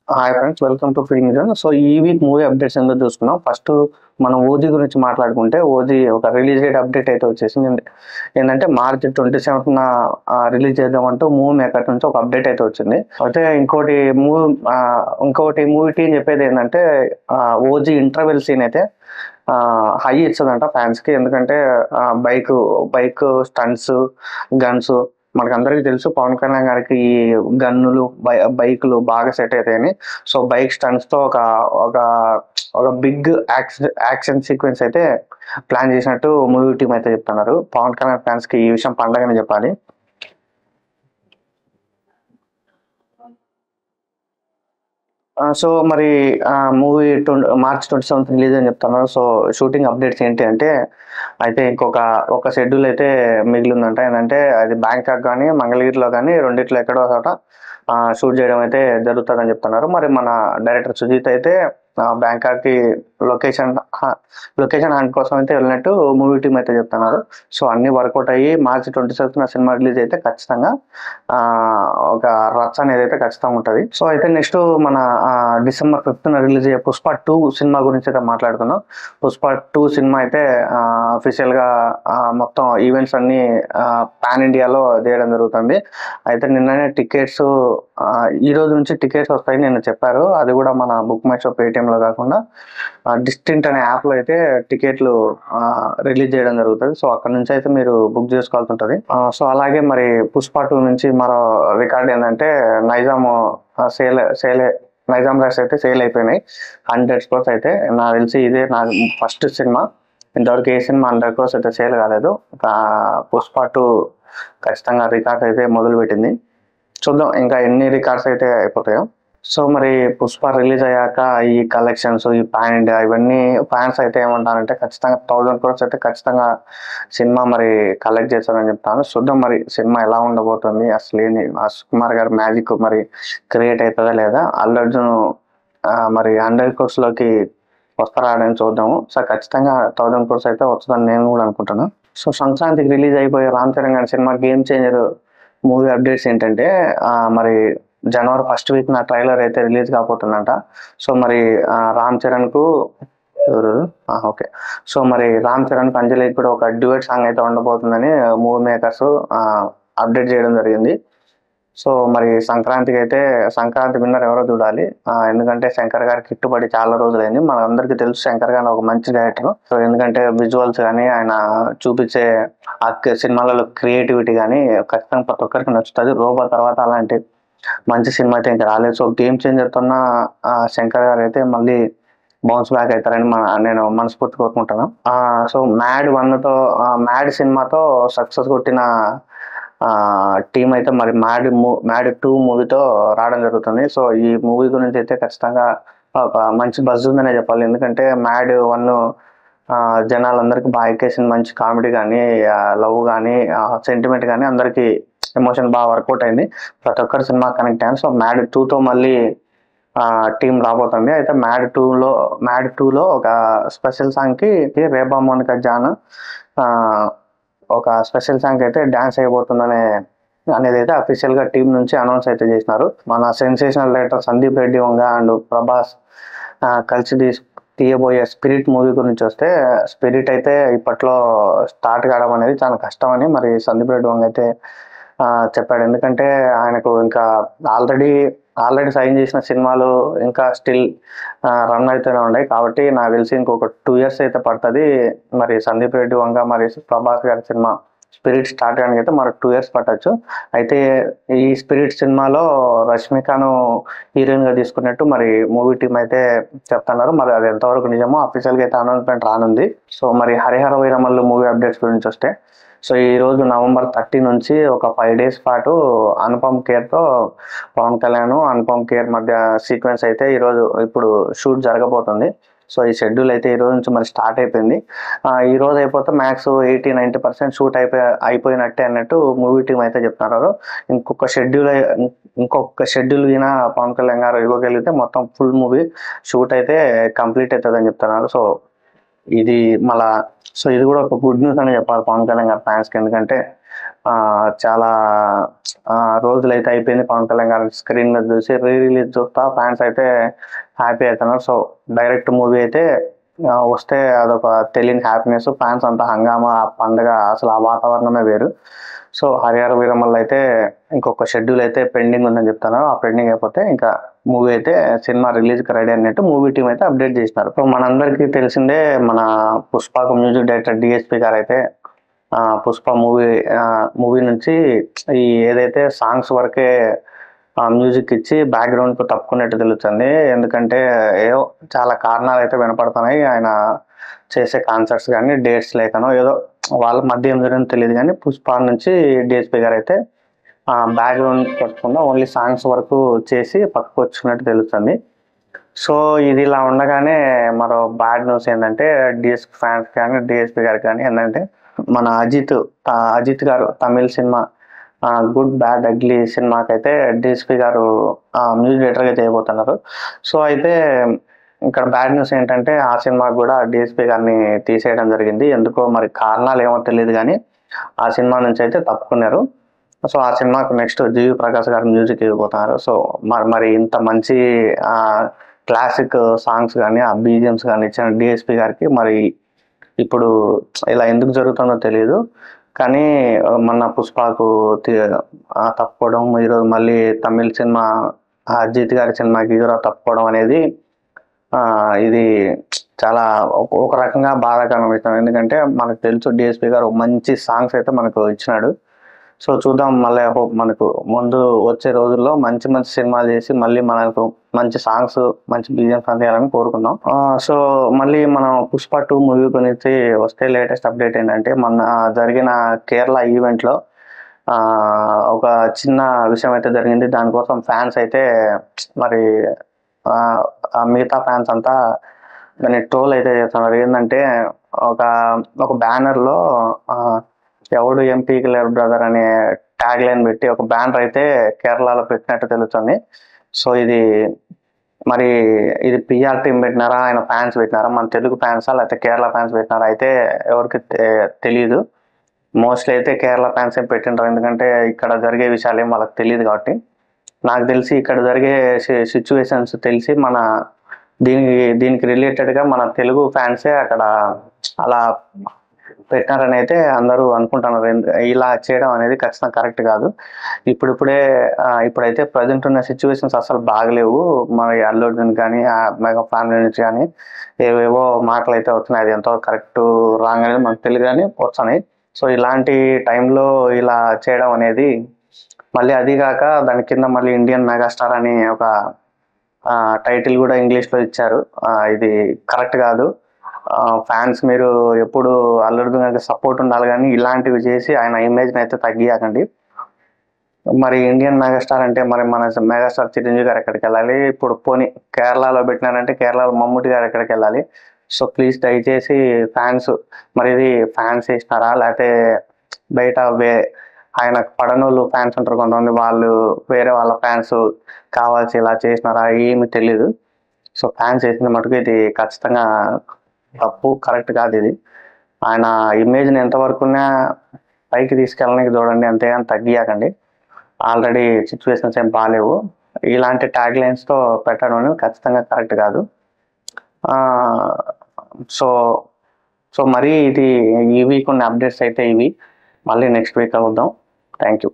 Hi friends, welcome to film vision. So ఈ week movie updates ఎందుకు చూసుకున్నాం. First మనం ఓజీ గురించి మాట్లాడుకుంటే, ఓజీ ఒక రిలీజ్ డేట్ అప్డేట్ అయితే వచ్చేసింది. ఏంటంటే మార్చ్ 27న రిలీజ్ చేద్దామంటూ మూవీ మేకర్ నుంచి ఒక అప్డేట్ అయితే వచ్చింది. అయితే ఇంకోటి మూవీ టీం చెప్పేది ఏంటంటే, ఓజీ ఇంటర్వెల్ సీన్ అయితే హై ఇచ్చదంట ఫ్యాన్స్ కి. ఎందుకంటే బైక్ బైక్ స్టంట్స్, గన్స్, మనకందరికీ తెలుసు పవన్ కళ్యాణ్ గారికి ఈ గన్నులు, బైకులు బాగా సెట్ అవుతాయని. సో బైక్ స్టంట్స్ తో ఒక ఒక ఒక బిగ్ యాక్షన్ సీక్వెన్స్ అయితే ప్లాన్ చేసినట్టు మూవీ టీం అయితే చెప్తున్నారు. పవన్ కళ్యాణ్ ఫ్యాన్స్ కి ఈ విషయం పండగని చెప్పాలి. సో మరి మూవీ మార్చ్ 27 రిలీజ్ అని చెప్తున్నారు. సో షూటింగ్ అప్డేట్స్ ఏంటి అంటే, అయితే ఒక షెడ్యూల్ అయితే మిగిలిందంట. ఏంటంటే అది బ్యాంకాక్ కానీ మంగళగిరిలో కానీ రెండిట్లో ఎక్కడో చోట షూట్ చేయడం అయితే జరుగుతుందని చెప్తున్నారు. మరి మన డైరెక్టర్ సుజిత్ అయితే బ్యాంకాక్ కి లొకేషన్ హంట్ కోసం అయితే వెళ్ళినట్టు మూవీ టీం అయితే చెప్తున్నారు. సో అన్ని వర్కౌట్ అయ్యి మార్చి 27న సినిమా రిలీజ్ అయితే ఖచ్చితంగా ఒక రచ్చ అనేది అయితే ఖచ్చితంగా ఉంటుంది. సో అయితే నెక్స్ట్ మన డిసెంబర్ 5న రిలీజ్ అయ్యే పుష్ప 2 సినిమా గురించి అయితే మాట్లాడుకుందాం. పుష్ప 2 సినిమా అయితే అఫీషియల్ గా మొత్తం ఈవెంట్స్ అన్ని పాన్ ఇండియాలో చేయడం జరుగుతుంది. అయితే నిన్ననే టికెట్స్ ఈ రోజు నుంచి టికెట్స్ వస్తాయని నిన్న చెప్పారు. అది కూడా మన బుక్ మై షో పేటిఎంలో కాకుండా డిస్టింట్ అనే యాప్ లో అయితే టికెట్లు రిలీజ్ చేయడం జరుగుతుంది. సో అక్కడ నుంచి అయితే మీరు బుక్ చేసుకోవాల్సి ఉంటుంది. సో అలాగే మరి పుష్ప 2 నుంచి మరో రికార్డ్ ఏంటంటే, నైజాం నైజాం రైట్స్ అయితే సేల్ అయిపోయినాయి. 100 crores అయితే. నాకు తెలిసి ఇదే నా ఫస్ట్ సినిమా. ఇంతవరకు ఏ సినిమా 100 crores అయితే సేల్ కాలేదు. పుష్ప 2 ఖచ్చితంగా రికార్డ్ అయితే మొదలు పెట్టింది. చూద్దాం ఇంకా ఎన్ని రికార్డ్స్ అయితే అయిపోతాయో. సో మరి పుష్ప రిలీజ్ అయ్యాక ఈ కలెక్షన్స్, ఈ పాన్ ఇండియా, ఇవన్నీ ఫ్యాన్స్ అయితే ఏమంటారంటే ఖచ్చితంగా 1000 crores అయితే ఖచ్చితంగా సినిమా మరి కలెక్ట్ చేస్తారని చెప్తాను. చూద్దాం మరి సినిమా ఎలా ఉండబోతుంది, అసలు ఏంటి సుకుమార్ గారి మ్యాజిక్ మరి క్రియేట్ అవుతుందా లేదా, అల్లు అర్జున్ మరి 100 crores లోకి వస్తారాడని చూద్దాము. సో ఖచ్చితంగా 1000 crores అయితే వస్తుందని నేను కూడా అనుకుంటున్నాను. సో సంక్రాంతికి రిలీజ్ అయిపోయే రామ్ చరణ్ గారి cinema game changer movie updates ఏంటంటే, మరి జనవరి 1st వీక్ నా ట్రైలర్ అయితే రిలీజ్ కాబోతుందంట. సో మరి రామ్ చరణ్ కు ఓకే సో మరి రామ్ చరణ్ కు అంజలికి కూడా ఒక డ్యూయట్ సాంగ్ అయితే ఉండబోతుందని మూవీ మేకర్స్ అప్డేట్ చేయడం జరిగింది. సో మరి సంక్రాంతి విన్నర్ ఎవరో చూడాలి. ఎందుకంటే శంకర్ గారికి కిట్టుబడి చాలా రోజులైంది. మన అందరికీ తెలుసు శంకర్ గారు ఒక మంచి డైరెక్టర్. సో ఎందుకంటే విజువల్స్ కానీ ఆయన చూపించే సినిమాలలో క్రియేటివిటీ కానీ ఖచ్చితంగా ప్రతి ఒక్కరికి నచ్చుతుంది. రోబో తర్వాత అలాంటి మంచి సినిమా అయితే ఇంకా రాలేదు. సో గేమ్ చేంజర్ తోన్న శంకర్ గారు అయితే మళ్ళీ బౌన్స్ బ్యాక్ అవుతారని నేను మనస్ఫూర్తి కోరుకుంటున్నాను. సో మ్యాడ్ సినిమాతో సక్సెస్ కొట్టిన టీం అయితే మరి మ్యాడ్ 2 మూవీతో రావడం జరుగుతుంది. సో ఈ మూవీ గురించి అయితే ఖచ్చితంగా ఒక మంచి బజ్ ఉందనే చెప్పాలి. ఎందుకంటే మ్యాడ్ 1 జనాలందరికీ బాగా ఎక్కేసింది. మంచి కామెడీ కానీ, లవ్ కానీ, సెంటిమెంట్ కానీ అందరికీ ఎమోషన్ బాగా వర్కౌట్ అయింది. ప్రతి ఒక్కరు సినిమా కనెక్ట్ అయ్యాను. సో మ్యాడ్ 2తో మళ్ళీ టీం రాబోతుంది. అయితే మ్యాడ్ 2లో ఒక స్పెషల్ సాంగ్ కి రేబా మోనికా జాన్ ఒక స్పెషల్ సాంగ్ అయితే డాన్స్ అయిపోతుందనే అనేది అయితే అఫీషియల్ గా టీం నుంచి అనౌన్స్ అయితే చేసినారు. మన sensational writer Sandeep Reddy Vanga and Prabhas కలిసి తీయబోయే స్పిరిట్ మూవీ గురించి వస్తే, స్పిరిట్ అయితే ఇప్పట్లో స్టార్ట్ కావడం అనేది చాలా కష్టం అని మరి సందీప్ రెడ్డి వంగ అయితే చెప్పాడు. ఎందుకంటే ఆయనకు ఇంకా ఆల్రెడీ సైన్ చేసిన సినిమాలు ఇంకా స్టిల్ రన్ అవుతూనే ఉన్నాయి. కాబట్టి నాకు తెలిసి ఇంకొక 2 years అయితే పడుతుంది మరి సందీప్ రెడ్డి వంగ మరి ప్రభాస్ గారి సినిమా స్పిరిట్ స్టార్ట్ చేయడానికి అయితే మరి 2 years పట్టచ్చు. అయితే ఈ స్పిరిట్ సినిమాలో రష్మికను హీరోయిన్ గా తీసుకున్నట్టు మరి మూవీ టీం అయితే చెప్తున్నారు. మరి అది ఎంతవరకు నిజమో అఫీషియల్ గా అయితే అనౌన్స్మెంట్ రానుంది. సో మరి హరిహర వీరమల్లు మూవీ అప్డేట్స్ గురించి వస్తే, సో ఈ రోజు నవంబర్ 30 నుంచి ఒక 5 days పాటు అనుపమ్ ఖేర్ తో పవన్ కళ్యాణ్, అనుపమ్ ఖేర్ మధ్య సీక్వెన్స్ అయితే ఇప్పుడు షూట్ జరగబోతుంది. సో ఈ షెడ్యూల్ అయితే ఈ రోజు నుంచి మరి స్టార్ట్ అయిపోయింది. ఈ రోజు అయిపోతే మ్యాక్స్ 80-90% షూట్ అయిపోయినట్టే అన్నట్టు మూవీ టీం అయితే చెప్తున్నారు. ఇంకొక షెడ్యూల్ వినా పవన్ కళ్యాణ్ గారు ఇవ్వగలిగితే మొత్తం ఫుల్ మూవీ షూట్ అయితే కంప్లీట్ అవుతుందని చెప్తున్నారు. సో ఇది కూడా ఒక గుడ్ న్యూస్ అని చెప్పాలి పవన్ కళ్యాణ్ గారి ఫ్యాన్స్ కి. ఎందుకంటే చాలా రోజులైతే అయిపోయింది పవన్ కళ్యాణ్ గారి స్క్రీన్ మీద చూసి. రిలీజ్ చూస్తా ఫ్యాన్స్ అయితే హ్యాపీ అవుతున్నారు. సో డైరెక్ట్ మూవీ అయితే వస్తే అదొక తెలియని హ్యాపీనెస్. ఫ్యాన్స్ అంతా హంగామా, ఆ పండగ, అసలు ఆ వాతావరణమే వేరు. సో హరిహర వీరమల్లు అయితే ఇంకొక షెడ్యూల్ అయితే పెండింగ్ ఉందని చెప్తాను. ఆ పెండింగ్ అయిపోతే ఇంకా మూవీ అయితే సినిమా రిలీజ్కి రెడీ అన్నట్టు మూవీ టీం అయితే అప్డేట్ చేసినారు. సో మనందరికీ తెలిసిందే మన పుష్పకు మ్యూజిక్ డైరెక్టర్ డిఎస్పి గారు అయితే పుష్ప మూవీ నుంచి ఈ ఏదైతే సాంగ్స్ వరకే మ్యూజిక్ ఇచ్చి బ్యాక్గ్రౌండ్ కు తప్పుకున్నట్టు తెలుస్తుంది. ఎందుకంటే ఏదో చాలా కారణాలు అయితే వినపడుతున్నాయి. ఆయన చేసే కాన్సర్ట్స్ కానీ డేట్స్ లేకనో ఏదో వాళ్ళ మధ్య ఏం జరిగిందో తెలియదు. కానీ పుష్ప నుంచి డిఎస్పి గారు అయితే బ్యాక్గ్రౌండ్ పెట్టకుండా ఓన్లీ సాంగ్స్ వరకు చేసి పక్కకు వచ్చుకున్నట్టు తెలుస్తుంది. సో ఇది ఇలా ఉండగానే మరో బ్యాడ్ న్యూస్ ఏంటంటే డిఎస్పి ఫ్యాన్స్ కానీ డిఎస్పి గారికి కానీ ఏంటంటే మన అజిత్ గారు తమిళ సినిమా గుడ్ బ్యాడ్ అగ్లీ సినిమాకైతే డిఎస్పి గారు మ్యూజిక్ డైరెక్టర్గా చేయబోతున్నారు. సో అయితే ఇక్కడ బ్యాడ్ న్యూస్ ఏంటంటే ఆ సినిమాకి కూడా డిఎస్పి గారిని తీసేయడం జరిగింది. ఎందుకో మరి కారణాలు ఏమో తెలియదు కానీ ఆ సినిమా నుంచి అయితే తప్పుకున్నారు. సో ఆ సినిమాకు నెక్స్ట్ జీవి ప్రకాష్ గారు మ్యూజిక్ ఇవ్వబోతున్నారు. సో మరి ఇంత మంచి క్లాసిక్ సాంగ్స్ కానీ ఆ బీజిఎమ్స్ కానీ ఇచ్చిన డిఎస్పి గారికి మరి ఇప్పుడు ఇలా ఎందుకు జరుగుతుందో తెలియదు. కానీ మొన్న పుష్పకు తప్పుకోవడం, ఈరోజు మళ్ళీ తమిళ సినిమా అజిత్ గారి సినిమాకి హీరో తప్పుకోవడం అనేది ఇది చాలా ఒక రకంగా బాధాకరమైన విషయం. ఎందుకంటే మనకు తెలుసు డిఎస్పి గారు మంచి సాంగ్స్ అయితే మనకు ఇచ్చినాడు. సో చూద్దాం, మళ్ళీ హోప్ మనకు ముందు వచ్చే రోజుల్లో మంచి మంచి సినిమాలు చేసి మళ్ళీ మనకు మంచి సాంగ్స్, మంచి బిజినెస్ అందియాలని కోరుకుందాం. సో మళ్ళీ మనం పుష్ప 2 మూవీ గురించి వస్తే లేటెస్ట్ అప్డేట్ ఏంటంటే మొన్న జరిగిన కేరళ ఈవెంట్లో ఒక చిన్న విషయం అయితే జరిగింది. దానికోసం ఫ్యాన్స్ అయితే మరి మిగతా ఫ్యాన్స్ అంతా దాన్ని ట్రోల్ అయితే చేస్తున్నారు. ఏంటంటే ఒక బ్యానర్లో ఎవడు ఎంపీకి లేరు బ్రదర్ అనే ట్యాగ్ లైన్ పెట్టి ఒక బ్యానర్ అయితే కేరళలో పెట్టినట్టు తెలుస్తుంది. సో ఇది పిఆర్ టీం పెట్టినారా, ఆయన ఫ్యాన్స్ పెట్టినారా, మన తెలుగు ఫ్యాన్సా లేకపోతే కేరళ ఫ్యాన్స్ పెట్టినారా అయితే ఎవరికి తెలియదు. మోస్ట్లీ అయితే కేరళ ఫ్యాన్స్ ఏం పెట్టింటారు. ఎందుకంటే ఇక్కడ జరిగే విషయాలు ఏం వాళ్ళకి తెలియదు కాబట్టి. నాకు తెలిసి ఇక్కడ జరిగే సిచ్యువేషన్స్ తెలిసి మన దీనికి రిలేటెడ్గా మన తెలుగు ఫ్యాన్సే అక్కడ అలా పెట్టినారని అయితే అందరూ అనుకుంటున్నారు. ఇలా చేయడం అనేది ఖచ్చితంగా కరెక్ట్ కాదు. ఇప్పుడైతే ప్రజెంట్ ఉన్న సిచ్యువేషన్స్ అసలు బాగలేవు. మరి అల్లు అర్జున్ కానీ ఆ మెగా ఫ్యామిలీ నుంచి కానీ ఏవేవో మాటలు అయితే వస్తున్నాయి. అది ఎంతో కరెక్ట్ రాంగ్ అనేది మనకు తెలియదు కానీ వస్తున్నాయి. సో ఇలాంటి టైంలో ఇలా చేయడం అనేది మళ్ళీ అది కాక దాని కింద మళ్ళీ ఇండియన్ మెగాస్టార్ అని ఒక టైటిల్ కూడా ఇంగ్లీష్లో ఇచ్చారు. ఇది కరెక్ట్ కాదు. ఫ్యాన్స్ మీరు ఎప్పుడు అల్లు అర్జున్ గారికి సపోర్ట్ ఉండాలి కానీ ఇలాంటివి చేసి ఆయన ఇమేజ్ని అయితే తగ్గియాకండి. మరి ఇండియన్ మెగాస్టార్ అంటే మరి మన మెగాస్టార్ చిరంజీవి గారు ఎక్కడికి వెళ్ళాలి? ఇప్పుడు పోనీ కేరళలో పెట్టినారంటే కేరళలో మమ్ముటి గారు ఎక్కడికి వెళ్ళాలి? సో ప్లీజ్ దయచేసి ఫ్యాన్స్ మరి ఇది ఫ్యాన్స్ చేసినారా లేకపోతే బయట ఆయన పడనోళ్ళు ఫ్యాన్స్ ఉంటారు కొంతమంది, వాళ్ళు వేరే వాళ్ళ ఫ్యాన్స్ కావాల్సి ఇలా చేసినారా ఏమి తెలీదు. సో ఫ్యాన్స్ చేసిన మటుకు ఇది ఖచ్చితంగా తప్పు, కరెక్ట్ కాదు. ఇది ఆయన ఇమేజ్ని ఎంతవరకు పైకి తీసుకెళ్ళడానికి చూడండి, అంతేగాని తగ్గియాకండి. ఆల్రెడీ సిచ్యువేషన్స్ ఏం బాగాలేవు. ఇలాంటి ట్యాగ్ లైన్స్తో పెట్టడం ఖచ్చితంగా కరెక్ట్ కాదు. సో మరి ఇది ఈ వీక్ ఉన్న అప్డేట్స్ అయితే ఇవి. మళ్ళీ నెక్స్ట్ వీక్ అవుద్దాం. Thank you.